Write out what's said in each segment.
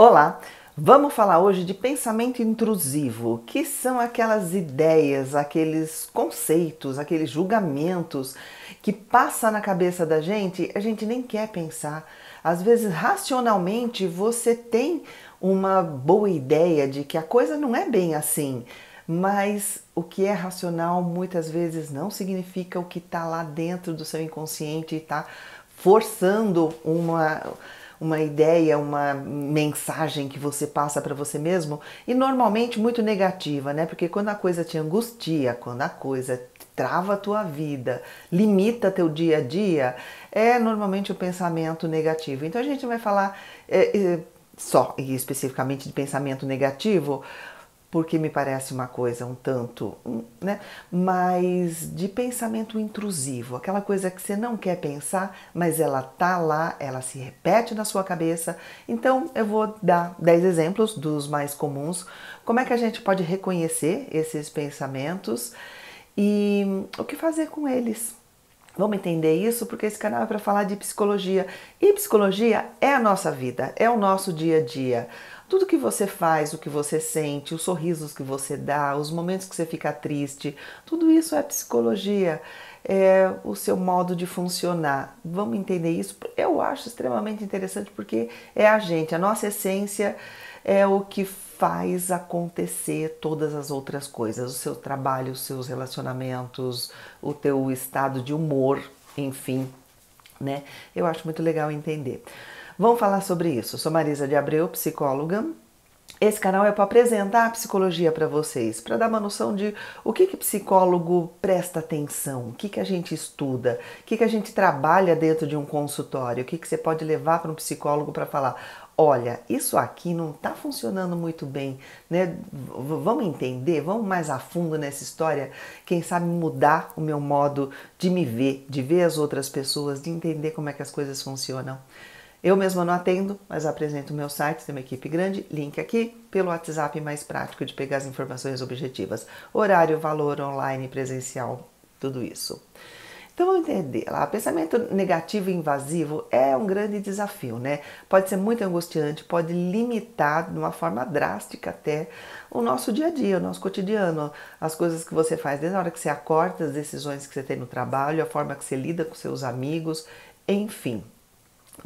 Olá, vamos falar hoje de pensamento intrusivo, que são aquelas ideias, aqueles conceitos, aqueles julgamentos que passa na cabeça da gente, a gente nem quer pensar. Às vezes, racionalmente, você tem uma boa ideia de que a coisa não é bem assim, mas o que é racional muitas vezes não significa o que está lá dentro do seu inconsciente e está forçando uma ideia, uma mensagem que você passa para você mesmo e normalmente muito negativa, né? Porque quando a coisa te angustia, quando a coisa trava a tua vida, limita teu dia a dia, é normalmente o pensamento negativo. Então a gente vai falar só e especificamente de pensamento negativo, porque me parece uma coisa um tanto, né? Mas de pensamento intrusivo, aquela coisa que você não quer pensar, mas ela tá lá, ela se repete na sua cabeça. Então eu vou dar 10 exemplos dos mais comuns, como é que a gente pode reconhecer esses pensamentos e o que fazer com eles. Vamos entender isso porque esse canal é para falar de psicologia. E psicologia é a nossa vida, é o nosso dia a dia. Tudo que você faz, o que você sente, os sorrisos que você dá, os momentos que você fica triste, tudo isso é psicologia, é o seu modo de funcionar. Vamos entender isso? Eu acho extremamente interessante porque é a gente, a nossa essência é o que faz acontecer todas as outras coisas, o seu trabalho, os seus relacionamentos, o teu estado de humor, enfim, né? Eu acho muito legal entender. Vamos falar sobre isso. Eu sou Marisa de Abreu, psicóloga. Esse canal é para apresentar a psicologia para vocês, para dar uma noção de o que psicólogo presta atenção, o que a gente estuda, o que a gente trabalha dentro de um consultório, o que você pode levar para um psicólogo para falar, olha, isso aqui não está funcionando muito bem, né? Vamos entender, vamos mais a fundo nessa história, quem sabe mudar o meu modo de me ver, de ver as outras pessoas, de entender como é que as coisas funcionam. Eu mesma não atendo, mas apresento o meu site, tem uma equipe grande, link aqui, pelo WhatsApp mais prático de pegar as informações objetivas. Horário, valor, online, presencial, tudo isso. Então vamos entender lá, pensamento negativo e invasivo é um grande desafio, né? Pode ser muito angustiante, pode limitar de uma forma drástica até o nosso dia a dia, o nosso cotidiano, as coisas que você faz desde a hora que você acorda, as decisões que você tem no trabalho, a forma que você lida com seus amigos, enfim.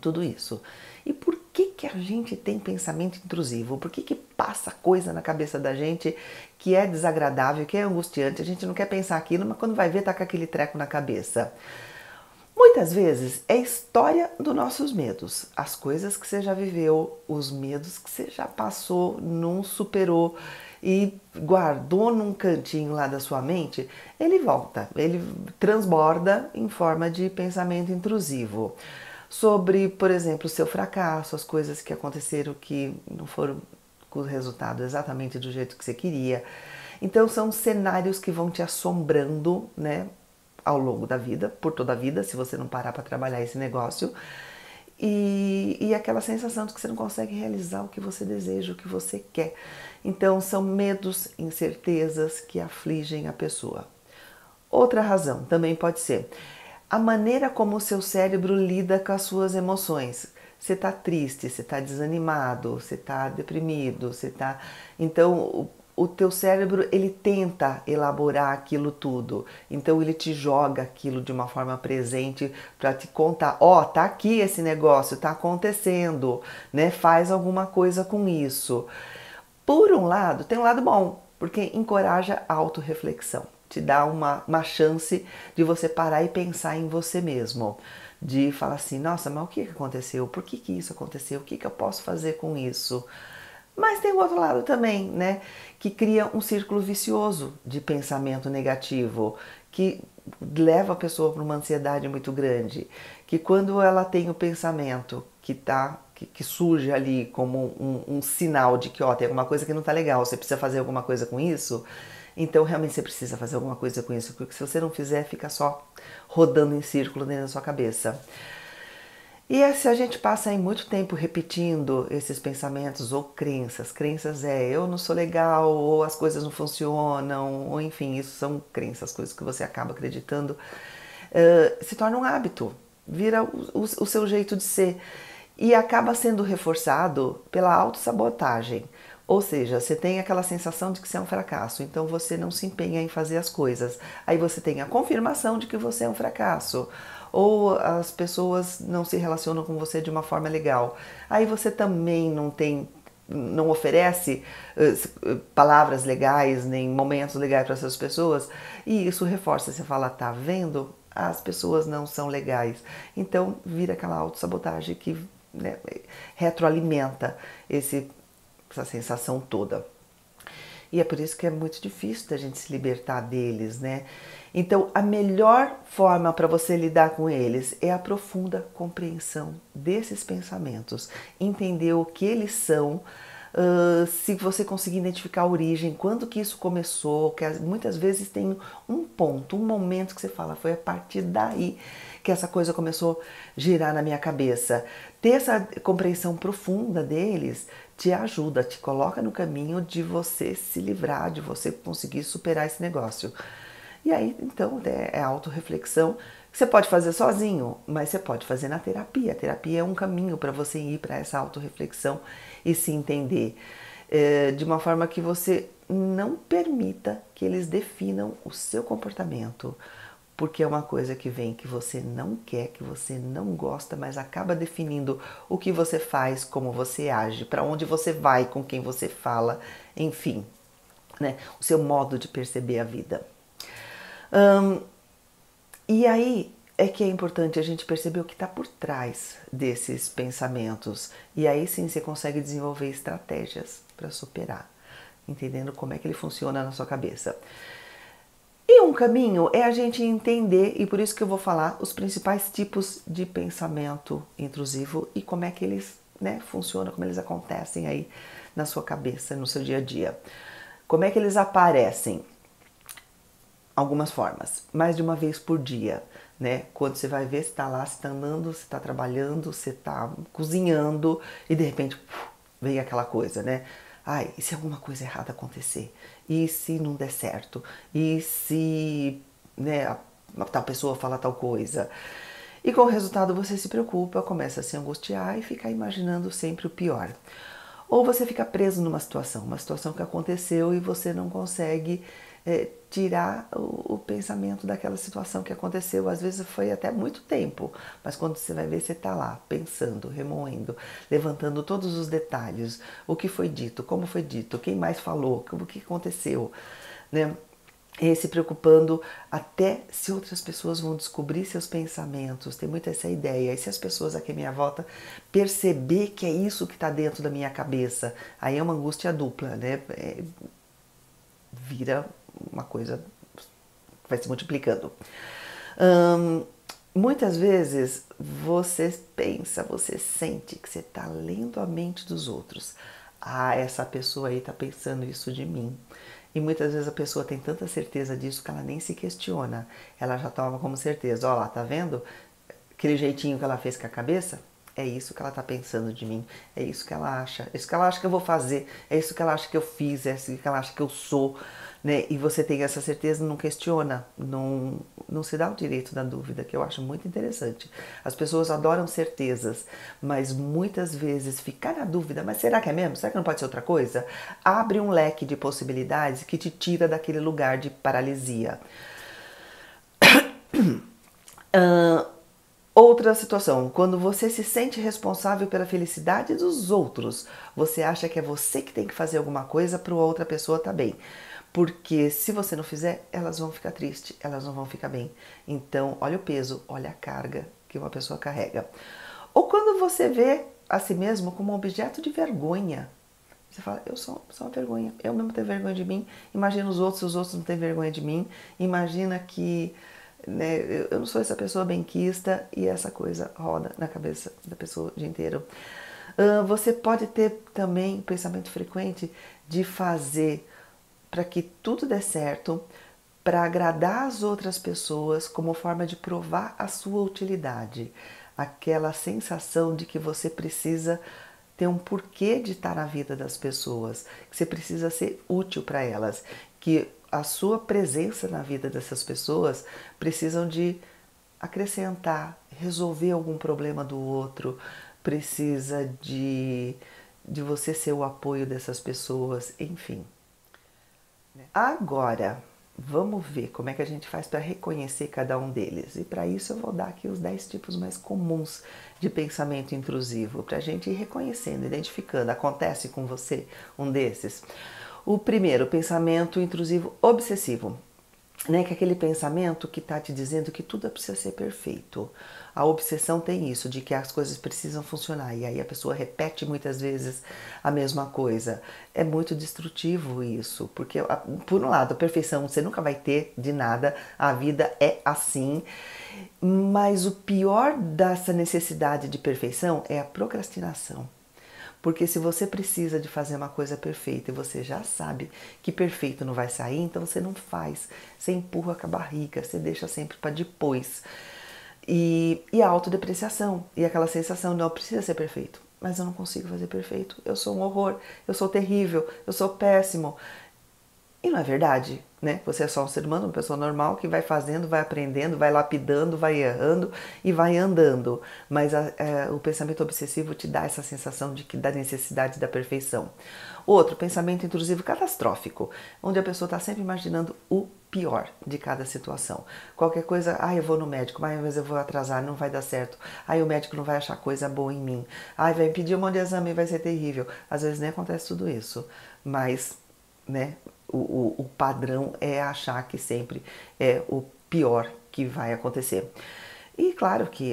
Tudo isso. E por que a gente tem pensamento intrusivo? Por que passa coisa na cabeça da gente que é desagradável, que é angustiante? A gente não quer pensar aquilo, mas quando vai ver tá com aquele treco na cabeça. Muitas vezes é história dos nossos medos, as coisas que você já viveu, os medos que você já passou, não superou e guardou num cantinho lá da sua mente, ele volta, ele transborda em forma de pensamento intrusivo. Sobre, por exemplo, o seu fracasso, as coisas que aconteceram que não foram com o resultado exatamente do jeito que você queria. Então são cenários que vão te assombrando, né, ao longo da vida, por toda a vida, se você não parar para trabalhar esse negócio. E aquela sensação de que você não consegue realizar o que você deseja, o que você quer. Então são medos, incertezas que afligem a pessoa. Outra razão também pode ser a maneira como o seu cérebro lida com as suas emoções. Você está triste, você está desanimado, você está deprimido, você está... Então, o teu cérebro, ele tenta elaborar aquilo tudo. Então, ele te joga aquilo de uma forma presente para te contar, ó, tá aqui esse negócio, tá acontecendo, né? Faz alguma coisa com isso. Por um lado, tem um lado bom, porque encoraja a autorreflexão, te dá uma chance de você parar e pensar em você mesmo, de falar assim, nossa, mas o que aconteceu? Por que isso aconteceu? O que eu posso fazer com isso? Mas tem o outro lado também, né, que cria um círculo vicioso de pensamento negativo, que leva a pessoa para uma ansiedade muito grande, que quando ela tem o pensamento que surge ali como um sinal de que ó, tem alguma coisa que não está legal, você precisa fazer alguma coisa com isso, então realmente você precisa fazer alguma coisa com isso, porque se você não fizer, fica só rodando em círculo dentro da sua cabeça. E se a gente passa aí muito tempo repetindo esses pensamentos ou crenças eu não sou legal, ou as coisas não funcionam, ou enfim, isso são crenças, coisas que você acaba acreditando, se torna um hábito, vira o seu jeito de ser. e acaba sendo reforçado pela autossabotagem. Ou seja, você tem aquela sensação de que você é um fracasso, então você não se empenha em fazer as coisas. Aí você tem a confirmação de que você é um fracasso. Ou as pessoas não se relacionam com você de uma forma legal. Aí você também não oferece palavras legais, nem momentos legais para essas pessoas, e isso reforça, você fala, tá vendo? As pessoas não são legais. Então vira aquela autossabotagem que, né, retroalimenta essa sensação toda. E é por isso que é muito difícil da gente se libertar deles, né? Então, a melhor forma para você lidar com eles é a profunda compreensão desses pensamentos, entender o que eles são, se você conseguir identificar a origem, quando que isso começou, que muitas vezes tem um ponto, um momento que você fala, foi a partir daí que essa coisa começou a girar na minha cabeça. Ter essa compreensão profunda deles te ajuda, te coloca no caminho de você se livrar, de você conseguir superar esse negócio. E aí, então, é autorreflexão que você pode fazer sozinho, mas você pode fazer na terapia. A terapia é um caminho para você ir para essa autorreflexão e se entender de uma forma que você não permita que eles definam o seu comportamento, porque é uma coisa que vem que você não quer, que você não gosta, mas acaba definindo o que você faz, como você age, para onde você vai, com quem você fala, enfim, né? O seu modo de perceber a vida. E aí é que é importante a gente perceber o que está por trás desses pensamentos. E aí sim você consegue desenvolver estratégias para superar, entendendo como é que ele funciona na sua cabeça. E um caminho é a gente entender, e por isso que eu vou falar os principais tipos de pensamento intrusivo e como é que eles, né, funcionam, como eles acontecem aí na sua cabeça, no seu dia a dia. Como é que eles aparecem? Algumas formas, mais de uma vez por dia, né? Quando você vai ver, você está lá, você está andando, você está trabalhando, você está cozinhando e de repente vem aquela coisa, né? Ai, e se alguma coisa errada acontecer? E se não der certo? E se, né, a tal pessoa fala tal coisa? E com o resultado você se preocupa, começa a se angustiar e fica imaginando sempre o pior. Ou você fica preso numa situação que aconteceu e você não consegue tirar o pensamento daquela situação que aconteceu. Às vezes foi até muito tempo, mas quando você vai ver, você está lá pensando, remoendo, levantando todos os detalhes, o que foi dito, como foi dito, quem mais falou, o que aconteceu, né? E se preocupando até se outras pessoas vão descobrir seus pensamentos. Tem muito essa ideia. E se as pessoas aqui à minha volta perceber que é isso que está dentro da minha cabeça, aí é uma angústia dupla, né? Vira uma coisa, vai se multiplicando. Muitas vezes você pensa, você sente que você está lendo a mente dos outros. Ah, essa pessoa aí está pensando isso de mim. E muitas vezes a pessoa tem tanta certeza disso que ela nem se questiona. Ela já toma como certeza. Ó lá, tá vendo? Aquele jeitinho que ela fez com a cabeça? É isso que ela tá pensando de mim. É isso que ela acha. É isso que ela acha que eu vou fazer. É isso que ela acha que eu fiz. É isso que ela acha que eu sou. Né? E você tem essa certeza, não questiona, não se dá o direito da dúvida, que eu acho muito interessante. As pessoas adoram certezas, mas muitas vezes ficar na dúvida, mas será que é mesmo? Será que não pode ser outra coisa? Abre um leque de possibilidades que te tira daquele lugar de paralisia. Outra situação, quando você se sente responsável pela felicidade dos outros, você acha que é você que tem que fazer alguma coisa para a outra pessoa estar bem. Porque se você não fizer, elas vão ficar tristes, elas não vão ficar bem. Então, olha o peso, olha a carga que uma pessoa carrega. Ou quando você vê a si mesmo como um objeto de vergonha. Você fala, eu sou uma vergonha, eu mesmo tenho vergonha de mim. Imagina os outros não têm vergonha de mim. Imagina que, né, eu não sou essa pessoa benquista, e essa coisa roda na cabeça da pessoa o dia inteiro. Você pode ter também pensamento frequente de fazer para que tudo dê certo, para agradar as outras pessoas como forma de provar a sua utilidade. Aquela sensação de que você precisa ter um porquê de estar na vida das pessoas, que você precisa ser útil para elas, que a sua presença na vida dessas pessoas precisam de acrescentar, resolver algum problema do outro, precisa de você ser o apoio dessas pessoas, enfim. Agora, vamos ver como é que a gente faz para reconhecer cada um deles. E para isso eu vou dar aqui os 10 tipos mais comuns de pensamento intrusivo, para a gente ir reconhecendo, identificando. Acontece com você um desses? O primeiro, pensamento intrusivo obsessivo. Né, que é aquele pensamento que está te dizendo que tudo precisa ser perfeito. A obsessão tem isso, de que as coisas precisam funcionar, e aí a pessoa repete muitas vezes a mesma coisa. É muito destrutivo isso, porque, por um lado, a perfeição você nunca vai ter de nada, a vida é assim, mas o pior dessa necessidade de perfeição é a procrastinação. Porque se você precisa de fazer uma coisa perfeita e você já sabe que perfeito não vai sair, então você não faz. Você empurra com a barriga, você deixa sempre para depois. E a autodepreciação, e aquela sensação, não precisa ser perfeito, mas eu não consigo fazer perfeito. Eu sou um horror, eu sou terrível, eu sou péssimo. E não é verdade, né? Você é só um ser humano, uma pessoa normal que vai fazendo, vai aprendendo, vai lapidando, vai errando e vai andando. Mas o pensamento obsessivo te dá essa sensação da necessidade da perfeição. Outro, pensamento intrusivo catastrófico, onde a pessoa está sempre imaginando o pior de cada situação. Qualquer coisa, eu vou no médico, mas eu vou atrasar, não vai dar certo. O médico não vai achar coisa boa em mim. Vai me pedir um monte de exame, vai ser terrível. Às vezes nem acontece tudo isso, mas, né? O padrão é achar que sempre é o pior que vai acontecer. E claro que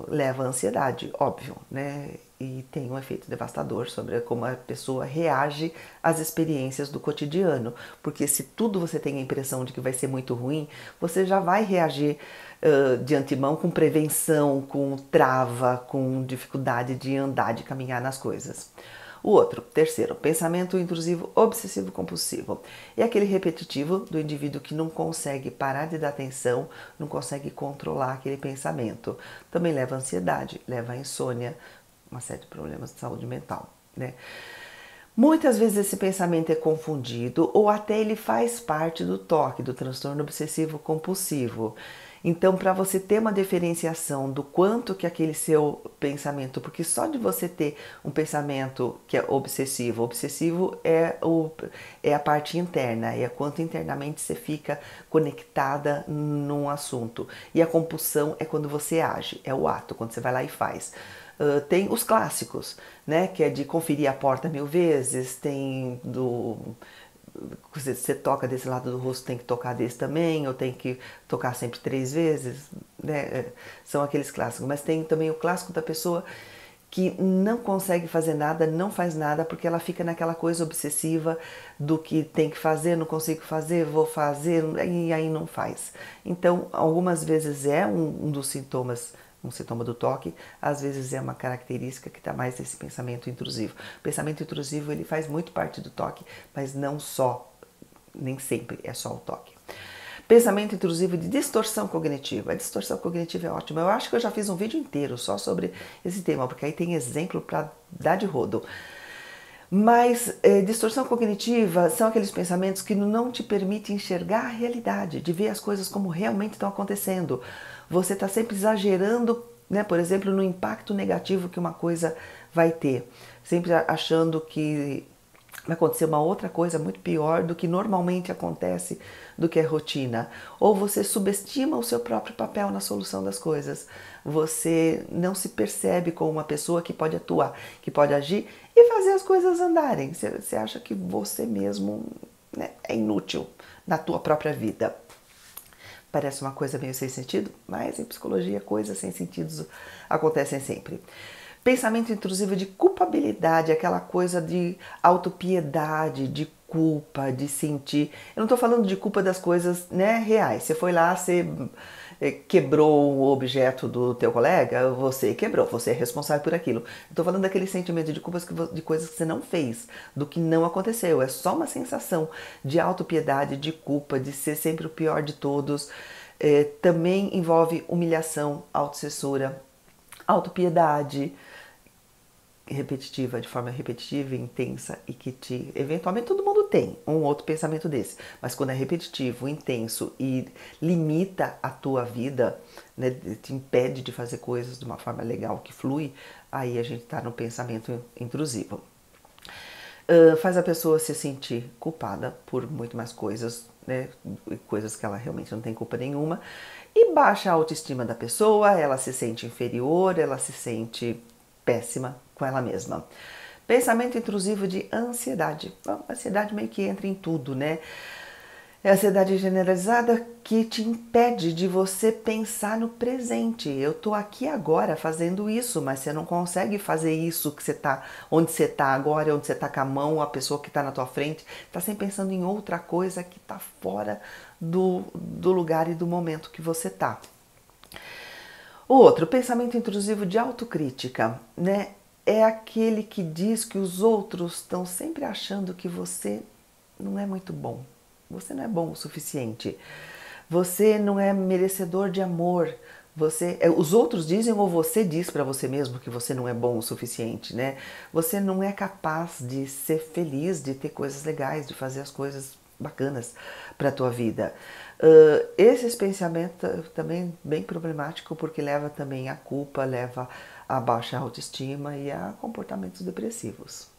leva à ansiedade, óbvio, né? E tem um efeito devastador sobre como a pessoa reage às experiências do cotidiano. Porque se tudo você tem a impressão de que vai ser muito ruim, você já vai reagir de antemão com prevenção, com trava, com dificuldade de andar, de caminhar nas coisas. O outro, terceiro, pensamento intrusivo obsessivo-compulsivo. É aquele repetitivo do indivíduo que não consegue parar de dar atenção, não consegue controlar aquele pensamento. Também leva à ansiedade, leva à insônia, uma série de problemas de saúde mental, né? Muitas vezes esse pensamento é confundido ou até ele faz parte do TOC, do transtorno obsessivo compulsivo. Então, para você ter uma diferenciação do quanto que aquele seu pensamento, porque só de você ter um pensamento que é obsessivo, obsessivo é a parte interna, é quanto internamente você fica conectada num assunto. E a compulsão é quando você age, é o ato, quando você vai lá e faz. Tem os clássicos, né, que é de conferir a porta 1000 vezes, tem você toca desse lado do rosto, tem que tocar desse também, ou tem que tocar sempre 3 vezes, né? São aqueles clássicos. Mas tem também o clássico da pessoa que não consegue fazer nada, não faz nada, porque ela fica naquela coisa obsessiva do que tem que fazer, não consigo fazer, vou fazer, e aí não faz. Então, algumas vezes é um dos sintomas, um sintoma do TOC, às vezes é uma característica que está mais desse pensamento intrusivo. O pensamento intrusivo ele faz muito parte do TOC, mas não só, nem sempre é só o TOC. Pensamento intrusivo de distorção cognitiva. A distorção cognitiva é ótima. Eu acho que eu já fiz um vídeo inteiro só sobre esse tema, porque aí tem exemplo para dar de rodo. Mas distorção cognitiva são aqueles pensamentos que não te permitem enxergar a realidade, de ver as coisas como realmente estão acontecendo. Você está sempre exagerando, né, por exemplo, no impacto negativo que uma coisa vai ter. Sempre achando que vai acontecer uma outra coisa muito pior do que normalmente acontece, do que é rotina. Ou você subestima o seu próprio papel na solução das coisas. Você não se percebe como uma pessoa que pode atuar, que pode agir e fazer as coisas andarem. Você acha que você mesmo, né, é inútil na tua própria vida. Parece uma coisa meio sem sentido, mas em psicologia coisas sem sentido acontecem sempre. Pensamento intrusivo de culpabilidade, aquela coisa de autopiedade, de culpa, de sentir. Eu não estou falando de culpa das coisas, né, reais. Você foi lá, você quebrou o objeto do teu colega, você quebrou, você é responsável por aquilo. Estou falando daquele sentimento de culpas de coisas que você não fez, do que não aconteceu. É só uma sensação de autopiedade, de culpa, de ser sempre o pior de todos. Também envolve humilhação, autocensura, autopiedade repetitiva, de forma repetitiva e intensa, e que eventualmente todo mundo tem um outro pensamento desse, mas quando é repetitivo, intenso e limita a tua vida, né, te impede de fazer coisas de uma forma legal que flui, aí a gente está no pensamento intrusivo. Faz a pessoa se sentir culpada por muito mais coisas, né? Coisas que ela realmente não tem culpa nenhuma, e baixa a autoestima da pessoa, ela se sente inferior, ela se sente péssima com ela mesma. Pensamento intrusivo de ansiedade. Bom, a ansiedade meio que entra em tudo, né? É a ansiedade generalizada que te impede de você pensar no presente. Eu estou aqui agora fazendo isso, mas você não consegue fazer isso que você tá, onde você está agora, onde você está com a mão, a pessoa que está na tua frente, está sempre pensando em outra coisa que está fora do lugar e do momento que você está. O outro, pensamento intrusivo de autocrítica, né? É aquele que diz que os outros estão sempre achando que você não é muito bom. Você não é bom o suficiente. Você não é merecedor de amor. Os outros dizem ou você diz para você mesmo que você não é bom o suficiente, né? Você não é capaz de ser feliz, de ter coisas legais, de fazer as coisas bacanas para a tua vida. Esse pensamento também bem problemático porque leva também à culpa, leva a baixa autoestima e a comportamentos depressivos.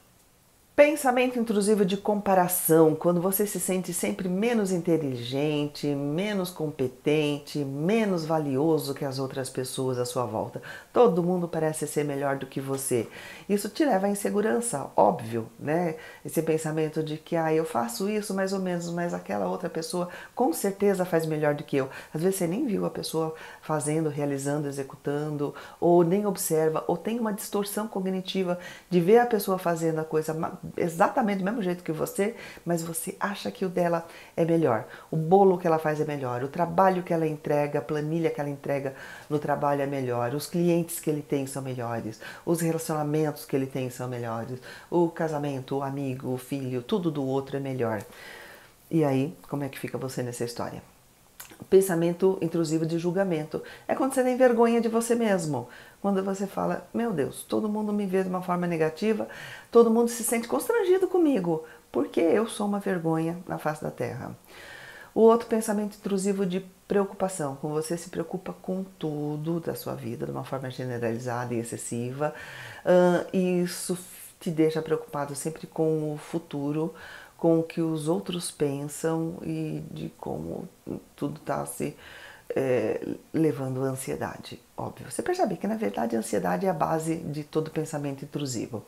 Pensamento intrusivo de comparação, quando você se sente sempre menos inteligente, menos competente, menos valioso que as outras pessoas à sua volta. Todo mundo parece ser melhor do que você. Isso te leva à insegurança, óbvio, né? Esse pensamento de que eu faço isso mais ou menos, mas aquela outra pessoa com certeza faz melhor do que eu. Às vezes você nem viu a pessoa fazendo, realizando, executando, ou nem observa, ou tem uma distorção cognitiva de ver a pessoa fazendo a coisa exatamente do mesmo jeito que você, mas você acha que o dela é melhor. O bolo que ela faz é melhor, o trabalho que ela entrega, a planilha que ela entrega no trabalho é melhor, os clientes que ele tem são melhores, os relacionamentos que ele tem são melhores, o casamento, o amigo, o filho, tudo do outro é melhor. E aí, como é que fica você nessa história? Pensamento intrusivo de julgamento. É quando você tem vergonha de você mesmo. Quando você fala, meu Deus, todo mundo me vê de uma forma negativa, todo mundo se sente constrangido comigo, porque eu sou uma vergonha na face da terra. O outro pensamento intrusivo de preocupação, quando você se preocupa com tudo da sua vida de uma forma generalizada e excessiva, e isso te deixa preocupado sempre com o futuro, com o que os outros pensam e de como tudo está se levando à ansiedade, óbvio. Você percebe que, na verdade, a ansiedade é a base de todo pensamento intrusivo.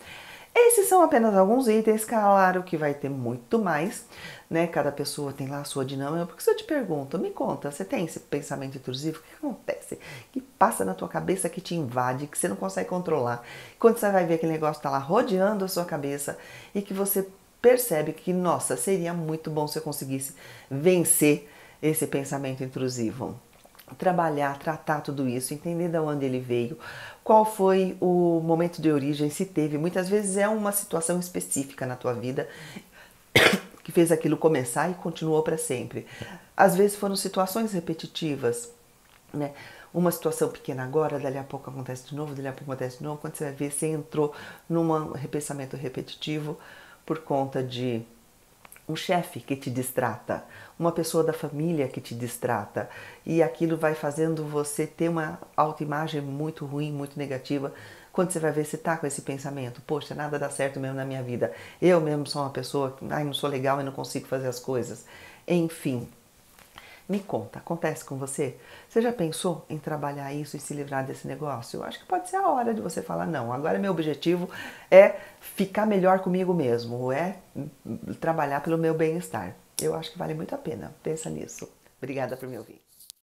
Esses são apenas alguns itens, claro que vai ter muito mais, né? Cada pessoa tem lá a sua dinâmica. Porque se eu te pergunto, me conta, você tem esse pensamento intrusivo? O que acontece? Que passa na tua cabeça, que te invade, que você não consegue controlar. Quando você vai ver aquele negócio está lá rodeando a sua cabeça e que você percebe que, nossa, seria muito bom se eu conseguisse vencer esse pensamento intrusivo. Trabalhar, tratar tudo isso, entender de onde ele veio, qual foi o momento de origem, se teve. Muitas vezes é uma situação específica na tua vida que fez aquilo começar e continuou para sempre. Às vezes foram situações repetitivas, né? Uma situação pequena agora, dali a pouco acontece de novo, dali a pouco acontece de novo. Quando você vai ver, você entrou num pensamento repetitivo por conta de um chefe que te distrata, uma pessoa da família que te distrata, e aquilo vai fazendo você ter uma autoimagem muito ruim, muito negativa. Quando você vai ver, você está com esse pensamento, poxa, nada dá certo mesmo na minha vida, eu mesmo sou uma pessoa que não sou legal e não consigo fazer as coisas. Enfim, me conta, acontece com você? Você já pensou em trabalhar isso e se livrar desse negócio? Eu acho que pode ser a hora de você falar, não, agora meu objetivo é ficar melhor comigo mesmo, é trabalhar pelo meu bem-estar. Eu acho que vale muito a pena, pensa nisso. Obrigada por me ouvir.